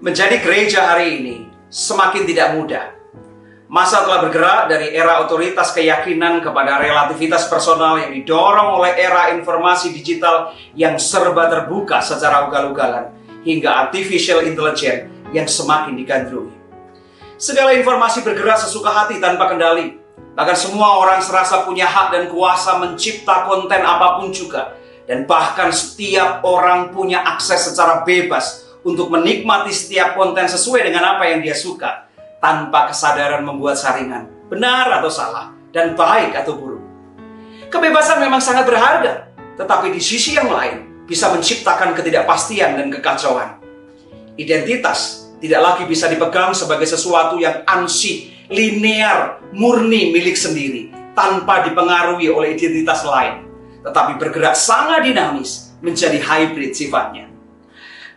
Menjadi gereja hari ini semakin tidak mudah. Masa telah bergerak dari era otoritas keyakinan kepada relativitas personal yang didorong oleh era informasi digital yang serba terbuka secara ugal-ugalan, hingga artificial intelligence yang semakin digandrungi. Segala informasi bergerak sesuka hati tanpa kendali. Bahkan semua orang serasa punya hak dan kuasa mencipta konten apapun juga. Dan bahkan setiap orang punya akses secara bebas untuk menikmati setiap konten sesuai dengan apa yang dia suka, tanpa kesadaran membuat saringan, benar atau salah, dan baik atau buruk. Kebebasan memang sangat berharga, tetapi di sisi yang lain bisa menciptakan ketidakpastian dan kekacauan. Identitas tidak lagi bisa dipegang sebagai sesuatu yang ansih, linear, murni milik sendiri, tanpa dipengaruhi oleh identitas lain, tetapi bergerak sangat dinamis menjadi hybrid sifatnya.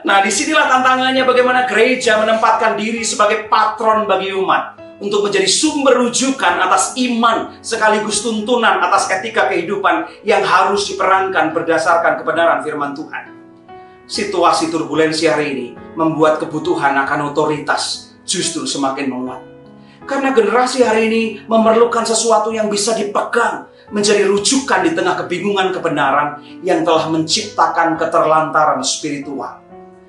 Nah, disinilah tantangannya bagaimana gereja menempatkan diri sebagai patron bagi umat untuk menjadi sumber rujukan atas iman sekaligus tuntunan atas etika kehidupan yang harus diperankan berdasarkan kebenaran firman Tuhan. Situasi turbulensi hari ini membuat kebutuhan akan otoritas justru semakin menguat. Karena generasi hari ini memerlukan sesuatu yang bisa dipegang, menjadi rujukan di tengah kebingungan kebenaran yang telah menciptakan keterlantaran spiritual.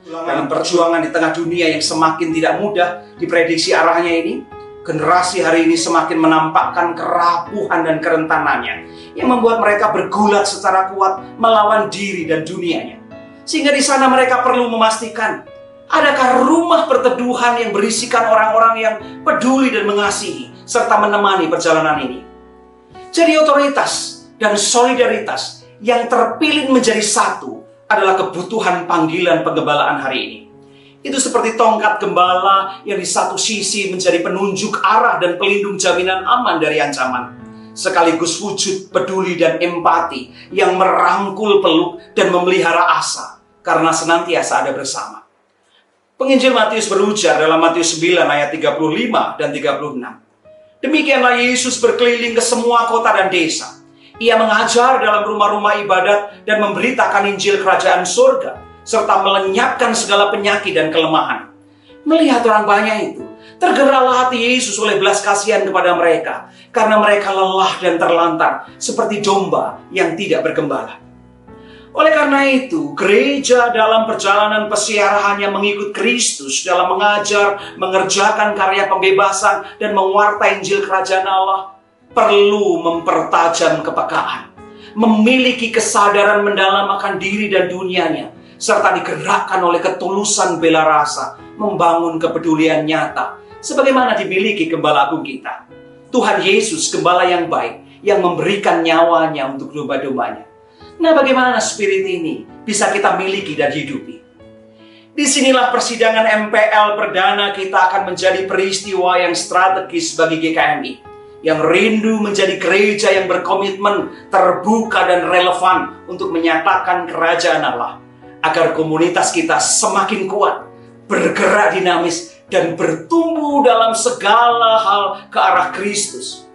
Dalam perjuangan di tengah dunia yang semakin tidak mudah diprediksi arahnya ini, generasi hari ini semakin menampakkan kerapuhan dan kerentanannya yang membuat mereka bergulat secara kuat melawan diri dan dunianya. Sehingga di sana mereka perlu memastikan, adakah rumah perteduhan yang berisikan orang-orang yang peduli dan mengasihi serta menemani perjalanan ini. Jadi otoritas dan solidaritas yang terpilih menjadi satu adalah kebutuhan panggilan penggembalaan hari ini. Itu seperti tongkat gembala yang di satu sisi menjadi penunjuk arah dan pelindung jaminan aman dari ancaman, sekaligus wujud peduli dan empati yang merangkul peluk dan memelihara asa karena senantiasa ada bersama. Penginjil Matius berujar dalam Matius 9 ayat 35 dan 36. Demikianlah Yesus berkeliling ke semua kota dan desa. Ia mengajar dalam rumah-rumah ibadat dan memberitakan Injil Kerajaan Surga, serta melenyapkan segala penyakit dan kelemahan. Melihat orang banyak itu, tergeraklah hati Yesus oleh belas kasihan kepada mereka, karena mereka lelah dan terlantar, seperti domba yang tidak bergembala. Oleh karena itu, gereja dalam perjalanan pesiarahannya mengikut Kristus dalam mengajar, mengerjakan karya pembebasan, dan mewartai Injil Kerajaan Allah, perlu mempertajam kepekaan, memiliki kesadaran mendalam akan diri dan dunianya, serta digerakkan oleh ketulusan bela rasa, membangun kepedulian nyata, sebagaimana dimiliki Gembala Agung kita, Tuhan Yesus, Gembala yang baik, yang memberikan nyawanya untuk domba-dombanya. Nah, bagaimana spirit ini bisa kita miliki dan hidupi? Disinilah persidangan MPL perdana kita akan menjadi peristiwa yang strategis bagi GKMI, yang rindu menjadi gereja yang berkomitmen, terbuka dan relevan untuk menyatakan kerajaan Allah, agar komunitas kita semakin kuat, bergerak dinamis, dan bertumbuh dalam segala hal ke arah Kristus.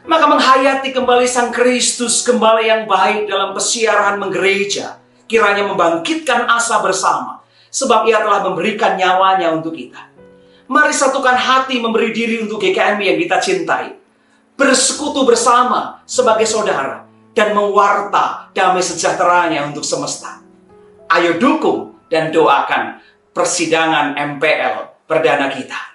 Maka menghayati kembali Sang Kristus, Gembala yang baik dalam pesiarahan menggereja, kiranya membangkitkan asa bersama, sebab Ia telah memberikan nyawanya untuk kita. Mari satukan hati memberi diri untuk GKMI yang kita cintai, bersekutu bersama sebagai saudara, dan mewarta damai sejahteranya untuk semesta. Ayo dukung dan doakan persidangan MPL perdana kita.